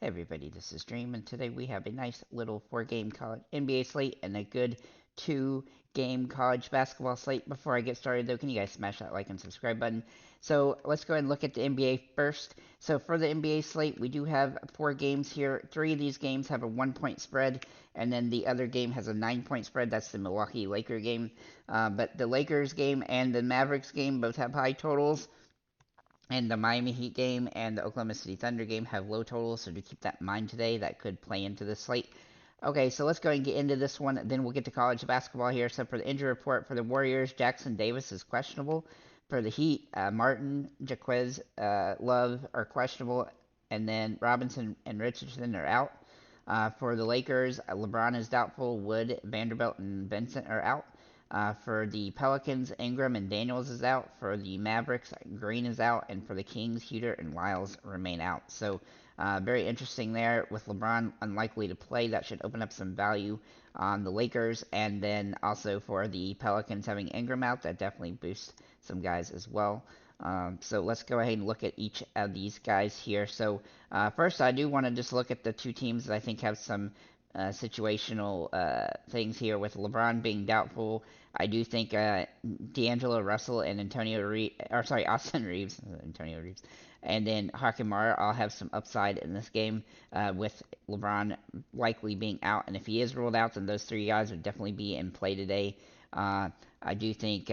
Hey everybody, this is Dream, and today we have a nice little 4-game college NBA slate and a good 2-game college basketball slate. Before I get started though, can you guys smash that like and subscribe button? So let's go ahead and look at the NBA first. So for the NBA slate, we do have 4 games here. 3 of these games have a 1-point spread, and then the other game has a 9-point spread. That's the Milwaukee Laker game. But the Lakers game and the Mavericks game both have high totals. And the Miami Heat game and the Oklahoma City Thunder game have low totals, so do keep that in mind today. That could play into the slate. Okay, so let's go ahead and get into this one. Then we'll get to college basketball here. So for the injury report for the Warriors, Jackson Davis is questionable. For the Heat, Martin, Jaquez, Love are questionable. And then Robinson and Richardson are out. For the Lakers, LeBron is doubtful. Wood, Vanderbilt, and Vincent are out. For the Pelicans, Ingram and Daniels is out. For the Mavericks, Green is out. And for the Kings, Huter and Lyles remain out. So very interesting there. With LeBron unlikely to play, that should open up some value on the Lakers. And then also for the Pelicans having Ingram out, that definitely boosts some guys as well. So let's go ahead and look at each of these guys here. So first, I do want to just look at the two teams that I think have some situational things here. With LeBron being doubtful, I do think D'Angelo Russell and Austin Reeves, Antonio Reeves, and then Hakimara all have some upside in this game. With LeBron likely being out, and if he is ruled out, then those 3 guys would definitely be in play today. I do think.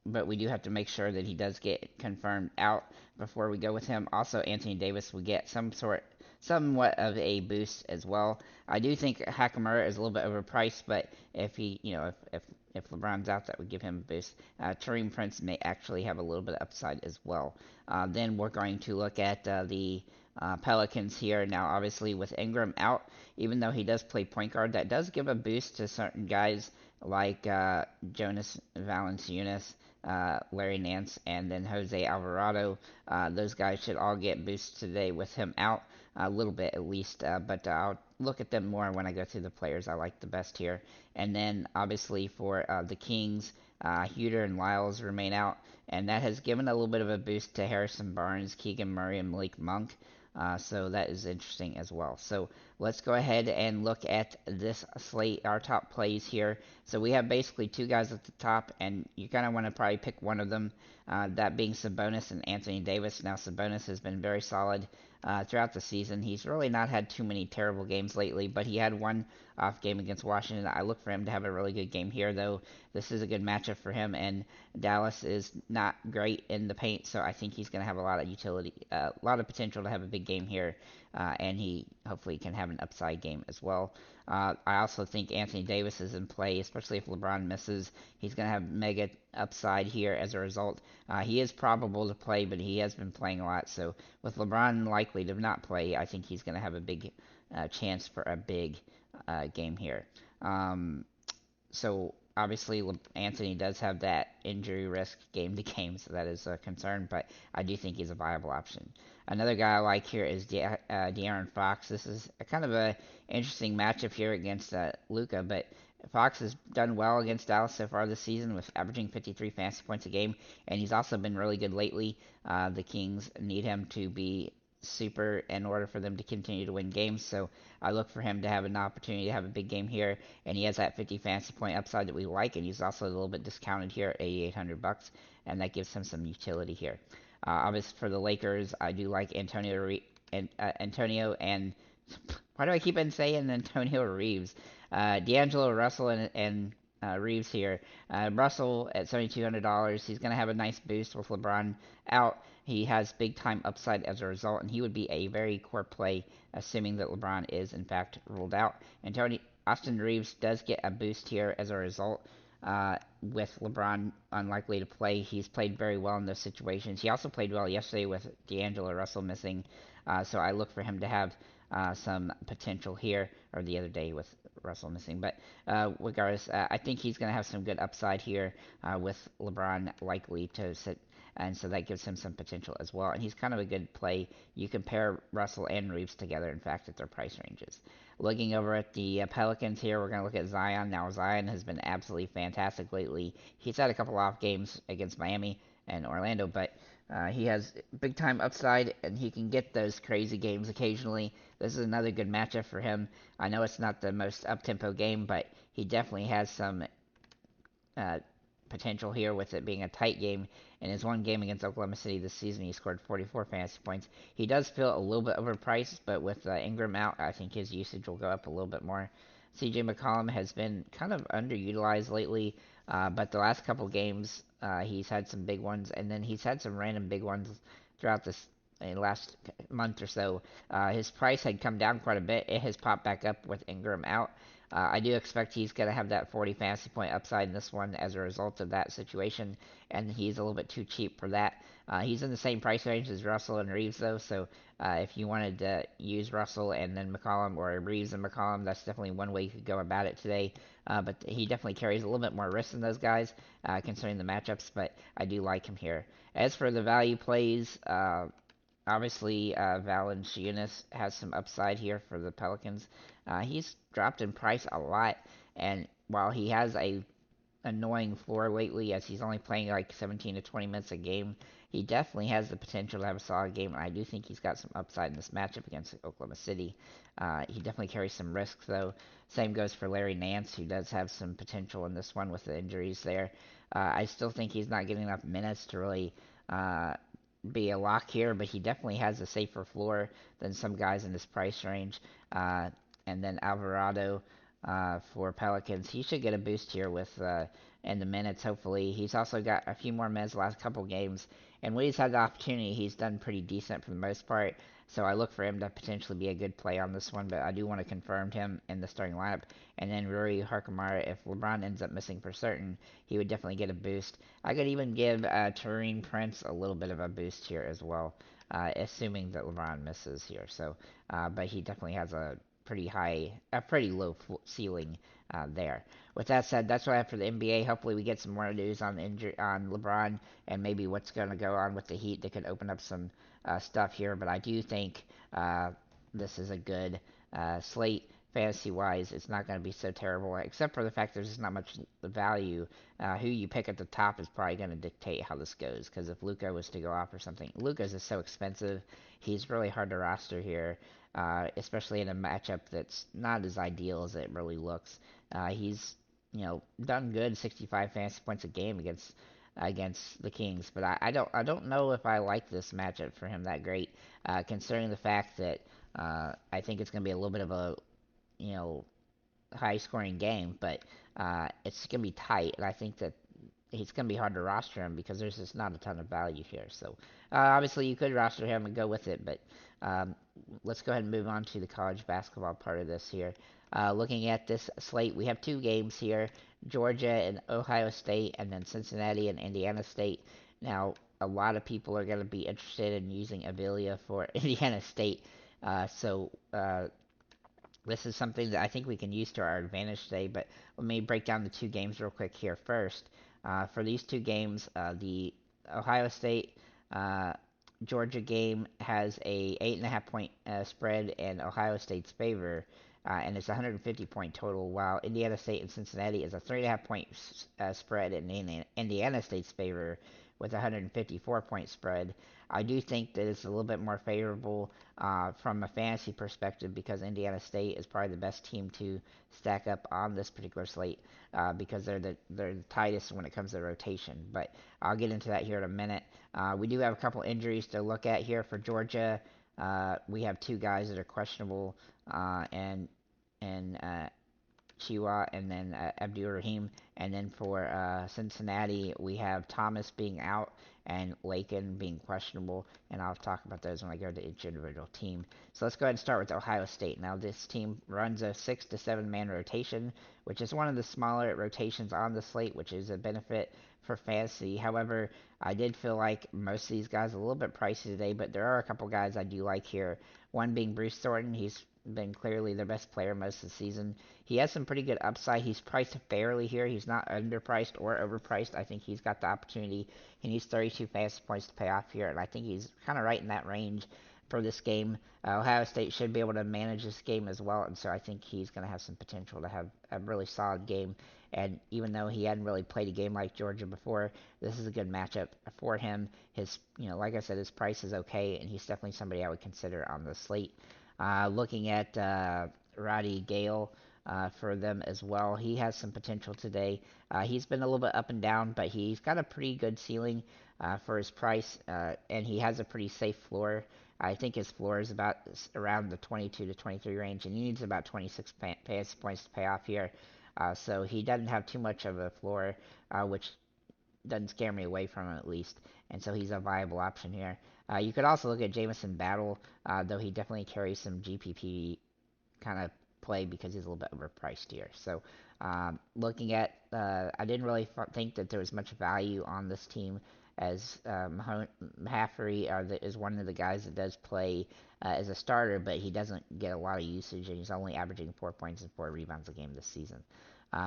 But we do have to make sure that he does get confirmed out before we go with him. Also, Anthony Davis will get somewhat of a boost as well. I do think Hakamura is a little bit overpriced, but if he, if LeBron's out, that would give him a boost. Tareem Prince may actually have a little bit of upside as well. Then we're going to look at the Pelicans here. Now, obviously, with Ingram out, even though he does play point guard, that does give a boost to certain guys like Jonas Valanciunas, Larry Nance, and then Jose Alvarado. Those guys should all get boosts today with him out, a little bit at least, but I'll look at them more when I go through the players I like the best here. And then obviously for the Kings, Huter and Lyles remain out, and that has given a little bit of a boost to Harrison Barnes, Keegan Murray, and Malik Monk. So that is interesting as well. So let's go ahead and look at this slate, our top plays here. So we have basically 2 guys at the top, and you kind of want to probably pick one of them, that being Sabonis and Anthony Davis. Now, Sabonis has been very solid throughout the season. He's really not had too many terrible games lately, but he had one off game against Washington. I look for him to have a really good game here, though. This is a good matchup for him, and Dallas is not great in the paint, so I think he's going to have a lot of utility, a lot of potential to have a big game here, and he hopefully can have an upside game as well. I also think Anthony Davis is in play, especially if LeBron misses. He's going to have mega upside here as a result. He is probable to play, but he has been playing a lot. So with LeBron likely to not play, I think he's going to have a big chance for a big game here. So obviously Anthony does have that injury risk game to game, so that is a concern, but I do think he's a viable option. Another guy I like here is De'Aaron Fox. This is a kind of a interesting matchup here against Luka, but Fox has done well against Dallas so far this season with averaging 53 fantasy points a game, and he's also been really good lately. The Kings need him to be super in order for them to continue to win games, so I look for him to have an opportunity to have a big game here, and he has that 50 fantasy point upside that we like, and he's also a little bit discounted here at $8,800, and that gives him some utility here. Obviously, for the Lakers, I do like Antonio and why do I keep on saying Antonio Reeves? D'Angelo Russell and Reeves here. Russell at $7,200. He's going to have a nice boost with LeBron out. He has big time upside as a result, and he would be a very core play, assuming that LeBron is in fact ruled out. And Austin Reeves does get a boost here as a result. With LeBron unlikely to play, he's played very well in those situations. He also played well yesterday with D'Angelo Russell missing, so I look for him to have some potential here, or the other day with Russell missing. But regardless, I think he's going to have some good upside here with LeBron likely to sit, and so that gives him some potential as well. And he's kind of a good play. You compare Russell and Reeves together, in fact, at their price ranges. Looking over at the Pelicans here, we're going to look at Zion. Now, Zion has been absolutely fantastic lately. He's had a couple off games against Miami and Orlando, but He has big time upside, and he can get those crazy games occasionally. This is another good matchup for him. I know it's not the most up tempo game, but he definitely has some uh, potential here with it being a tight game. In his one game against Oklahoma City this season, he scored 44 fantasy points. He does feel a little bit overpriced, but with Ingram out, I think his usage will go up a little bit more. CJ McCollum has been kind of underutilized lately, but the last couple games he's had some big ones, and then he's had some random big ones throughout this last month or so. His price had come down quite a bit. It has popped back up with Ingram out. I do expect he's going to have that 40 fantasy point upside in this one as a result of that situation, and he's a little bit too cheap for that. He's in the same price range as Russell and Reeves, though, so if you wanted to use Russell and then McCollum, or Reeves and McCollum, that's definitely one way you could go about it today. But he definitely carries a little bit more risk than those guys, considering the matchups, but I do like him here. As for the value plays, obviously, Valanciunas has some upside here for the Pelicans. He's dropped in price a lot, and while he has a annoying floor lately, as he's only playing like 17 to 20 minutes a game, he definitely has the potential to have a solid game, and I do think he's got some upside in this matchup against Oklahoma City. He definitely carries some risks, though. Same goes for Larry Nance, who does have some potential in this one with the injuries there. I still think he's not getting enough minutes to really uh, be a lock here, but he definitely has a safer floor than some guys in this price range. Uh, and then Alvarado for Pelicans, he should get a boost here with in the minutes. Hopefully, he's also got a few more minutes the last couple games, and when he's had the opportunity, he's done pretty decent for the most part. So I look for him to potentially be a good play on this one, but I do want to confirm him in the starting lineup. And then Rory Harkamara, if LeBron ends up missing for certain, he would definitely get a boost. I could even give Taurean Prince a little bit of a boost here as well, assuming that LeBron misses here. So, but he definitely has a pretty low ceiling there. With that said, that's what I have for the NBA. Hopefully, we get some more news on on LeBron and maybe what's going to go on with the Heat that could open up some stuff here. But I do think this is a good slate fantasy wise. It's not going to be so terrible, except for the fact there's just not much value. Who you pick at the top is probably going to dictate how this goes. Because if Luka was to go off or something, Luka's is so expensive. He's really hard to roster here, especially in a matchup that's not as ideal as it really looks. He's done good, 65 fantasy points a game against the Kings, but I don't know if I like this matchup for him that great, considering the fact that I think it's going to be a little bit of a you know high scoring game, but it's going to be tight, and I think that he's going to be hard to roster him because there's just not a ton of value here. So obviously you could roster him and go with it, but um, let's go ahead and move on to the college basketball part of this here. Looking at this slate, we have two games here: Georgia and Ohio State, and then Cincinnati and Indiana State. Now, a lot of people are going to be interested in using Avilia for Indiana State. So this is something that I think we can use to our advantage today, but let me break down the two games real quick here first. For these two games, the Ohio State Georgia game has a 8.5 point spread in Ohio State's favor, and it's 150 point total, while Indiana State and Cincinnati is a 3.5 point spread in Indiana State's favor with a 154 point spread. I do think that it's a little bit more favorable from a fantasy perspective because Indiana State is probably the best team to stack up on this particular slate because they're the tightest when it comes to rotation. But I'll get into that here in a minute. We do have a couple injuries to look at here for Georgia. We have two guys that are questionable, and Chiwa, and then Abdul Rahim. And then for Cincinnati, we have Thomas being out and Lakin being questionable. And I'll talk about those when I go to each individual team. So let's go ahead and start with Ohio State. Now, this team runs a 6 to 7 man rotation, which is one of the smaller rotations on the slate, which is a benefit for fantasy. However, I did feel like most of these guys are a little bit pricey today, but there are a couple guys I do like here. One being Bruce Thornton. He's been clearly the best player most of the season. He has some pretty good upside. He's priced fairly here. He's not underpriced or overpriced. I think he's got the opportunity. He needs 32 fantasy points to pay off here, and I think he's kind of right in that range for this game. Ohio State should be able to manage this game as well, and so I think he's going to have some potential to have a really solid game. And even though he hadn't really played a game like Georgia before, this is a good matchup for him. His, like I said, his price is okay, and he's definitely somebody I would consider on the slate. Looking at Roddy Gale for them as well, he has some potential today. He's been a little bit up and down, but he's got a pretty good ceiling for his price, and he has a pretty safe floor. I think his floor is about around the 22 to 23 range, and he needs about 26 fantasy points to pay off here. So he doesn't have too much of a floor, which doesn't scare me away from him at least. And so he's a viable option here. You could also look at Jamison Battle, though he definitely carries some GPP kind of play because he's a little bit overpriced here. So looking at, I didn't really think that there was much value on this team as Mahaffrey is one of the guys that does play as a starter, but he doesn't get a lot of usage, and he's only averaging 4 points and 4 rebounds a game this season.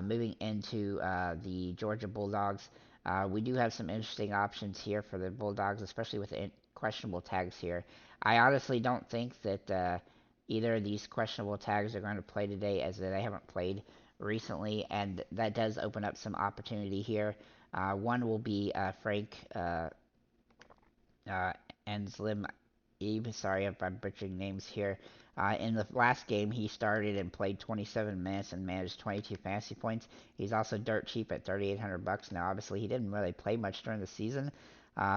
Moving into the Georgia Bulldogs, we do have some interesting options here for the Bulldogs, especially with questionable tags here. I honestly don't think that either of these questionable tags are going to play today, as they haven't played recently, and that does open up some opportunity here. One will be Frank Enslim Ebe. Sorry if I'm butchering names here. In the last game, he started and played 27 minutes and managed 22 fantasy points. He's also dirt cheap at $3,800. Now, obviously, he didn't really play much during the season.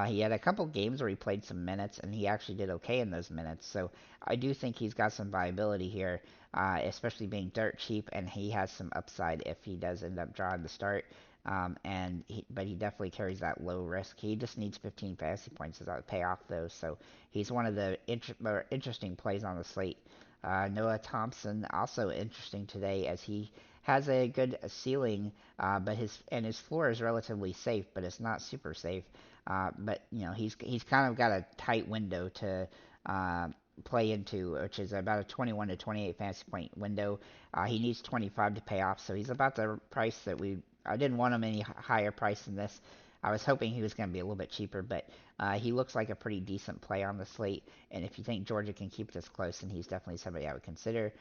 He had a couple games where he played some minutes, and he actually did okay in those minutes. So I do think he's got some viability here, especially being dirt cheap, and he has some upside if he does end up drawing the start. But he definitely carries that low risk. He just needs 15 fantasy points to pay off those. So he's one of the more interesting plays on the slate. Noah Thompson also interesting today as he has a good ceiling, but his floor is relatively safe, but it's not super safe. But he's kind of got a tight window to play into, which is about a 21 to 28 fantasy point window. He needs 25 to pay off, so he's about the price that I didn't want him any higher price than this. I was hoping he was going to be a little bit cheaper, but he looks like a pretty decent play on the slate. And if you think Georgia can keep this close, then he's definitely somebody I would consider.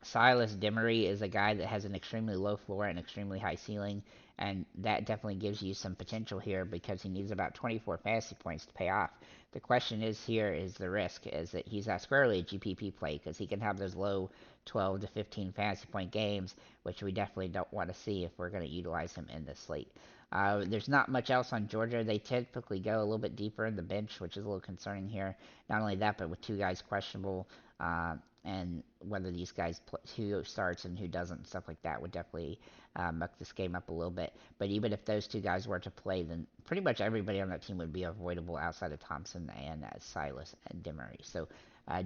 Silas Demery is a guy that has an extremely low floor and extremely high ceiling, and that definitely gives you some potential here because he needs about 24 fantasy points to pay off. The question is here is the risk, is that he's not squarely a GPP play because he can have those low 12 to 15 fantasy point games, which we definitely don't want to see if we're going to utilize him in this slate. There's not much else on Georgia. They typically go a little bit deeper in the bench, which is a little concerning here. Not only that, but with two guys questionable, and whether these guys who starts and who doesn't, stuff like that would definitely muck this game up a little bit. But even if those two guys were to play, then pretty much everybody on that team would be avoidable outside of Thompson and Silas and Demery. So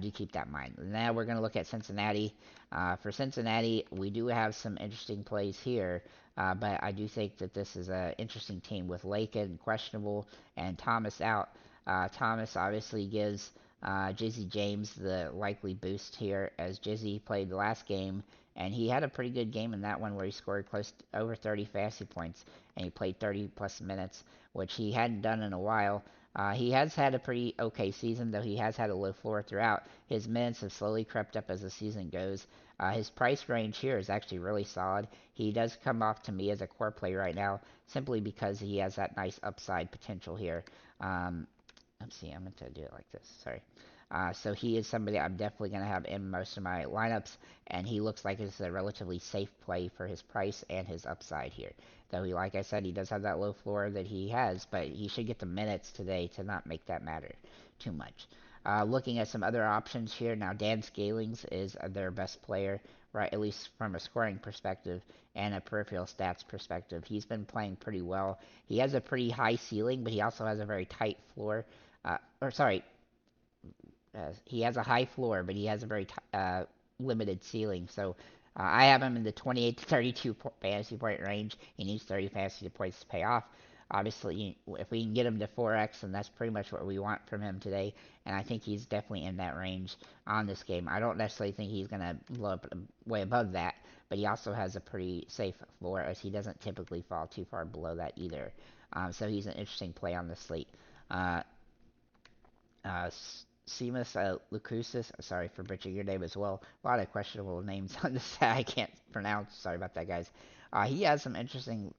do keep that in mind. Now we're going to look at Cincinnati. For Cincinnati, we do have some interesting plays here, but I do think that this is an interesting team with Lakin questionable and Thomas out. Thomas obviously gives Jizzy James the likely boost here, as Jizzy played the last game, and he had a pretty good game in that one where he scored close to over 30 fantasy points, and he played 30 plus minutes, which he hadn't done in a while. He has had a pretty okay season, though he has had a low floor throughout. His minutes have slowly crept up as the season goes. His price range here is actually really solid. He does come off to me as a core play right now, simply because he has that nice upside potential here. Let's see, I'm going to do it like this. Sorry. So he is somebody I'm definitely going to have in most of my lineups, and he looks like it's a relatively safe play for his price and his upside here. Though, like I said, he does have that low floor that he has, but he should get the minutes today to not make that matter too much. Looking at some other options here, now Dan Scalings is their best player, right? At least from a scoring perspective and a peripheral stats perspective. He's been playing pretty well. He has a pretty high ceiling, but he also has a very tight floor. Or sorry, he has a high floor, but he has a very limited ceiling. So I have him in the 28 to 32 fantasy point range. He needs 30 fantasy points to pay off. Obviously, if we can get him to 4x, then that's pretty much what we want from him today. And I think he's definitely in that range on this game. I don't necessarily think he's going to blow up way above that, but he also has a pretty safe floor, as he doesn't typically fall too far below that either. So he's an interesting play on the slate. Uh, Seamus Lucusis. Sorry for butchering your name as well. A lot of questionable names on this I can't pronounce. Sorry about that, guys. He has some interesting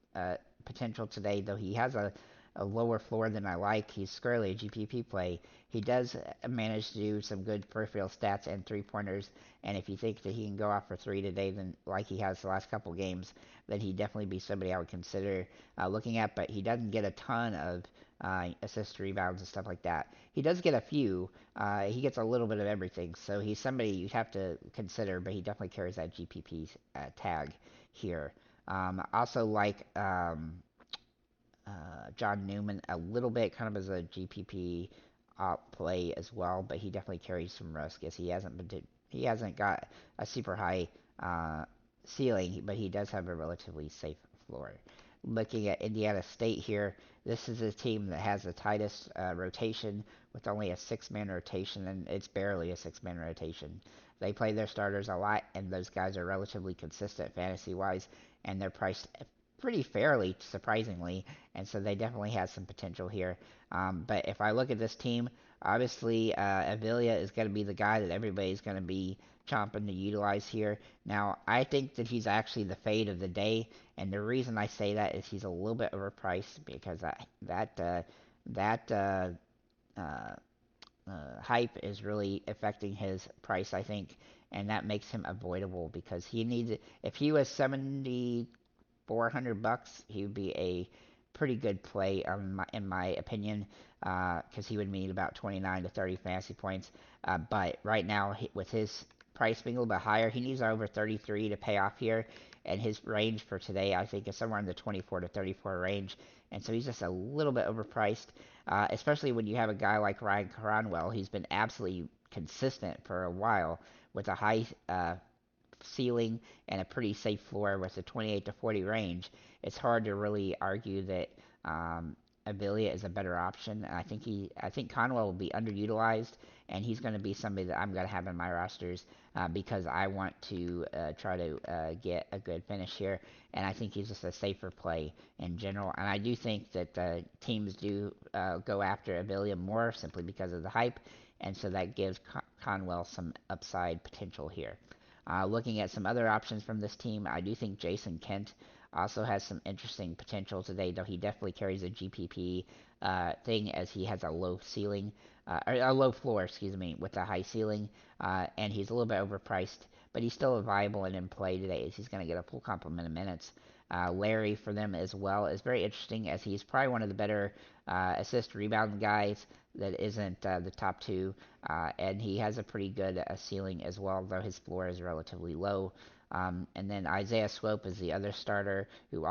potential today, though he has a lower floor than I like. He's squarely a GPP play. He does manage to do some good peripheral stats and three-pointers, and if you think that he can go off for three today, then like he has the last couple games, then he'd definitely be somebody I would consider looking at, but he doesn't get a ton of assists, rebounds, and stuff like that. He does get a few. He gets a little bit of everything, so he's somebody you'd have to consider, but he definitely carries that GPP tag here. Also like John Newman a little bit, kind of as a GPP play as well, but he definitely carries some risk as he hasn't got a super high ceiling, but he does have a relatively safe floor. Looking at Indiana State here, this is a team that has the tightest rotation with only a six-man rotation, and it's barely a six-man rotation. They play their starters a lot, and those guys are relatively consistent fantasy-wise, and they're priced pretty fairly, surprisingly, and so they definitely have some potential here. But if I look at this team, obviously Avila is going to be the guy that everybody's going to be chomping to utilize here. Now, I think that he's actually the fade of the day, and the reason I say that is he's a little bit overpriced because that uh, hype is really affecting his price, I think, and that makes him avoidable because he needs if he was 400 bucks, he would be a pretty good play in my opinion, because he would need about 29 to 30 fantasy points. But right now, with his price being a little bit higher, he needs over 33 to pay off here, and his range for today, I think, is somewhere in the 24 to 34 range, and so he's just a little bit overpriced, especially when you have a guy like Ryan Cronwell. He's been absolutely consistent for a while with a high ceiling and a pretty safe floor with a 28 to 40 range, it's hard to really argue that Avilia is a better option. And I think Conwell will be underutilized, and he's going to be somebody that I'm going to have in my rosters because I want to try to get a good finish here. And I think he's just a safer play in general. And I do think that teams do go after Avilia more simply because of the hype, and so that gives Conwell some upside potential here. Looking at some other options from this team, I do think Jason Kent also has some interesting potential today, though he definitely carries a GPP thing as he has a low ceiling, or a low floor, excuse me, with a high ceiling, and he's a little bit overpriced, but he's still viable and in play today as he's going to get a full complement of minutes. Larry for them as well is very interesting as he's probably one of the better assist rebound guys that isn't the top two, and he has a pretty good ceiling as well, though his floor is relatively low. And then Isaiah Swope is the other starter who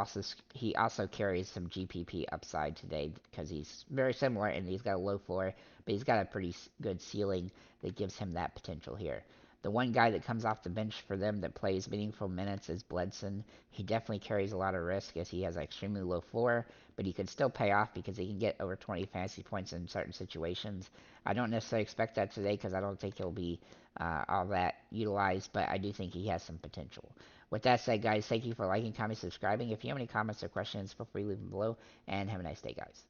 he also carries some GPP upside today because he's very similar and he's got a low floor, but he's got a pretty good ceiling that gives him that potential here. The one guy that comes off the bench for them that plays meaningful minutes is Bledson. He definitely carries a lot of risk as he has an extremely low floor, but he can still pay off because he can get over 20 fantasy points in certain situations. I don't necessarily expect that today because I don't think he'll be all that utilized, but I do think he has some potential. With that said, guys, thank you for liking, commenting, subscribing. If you have any comments or questions, feel free to leave them below, and have a nice day, guys.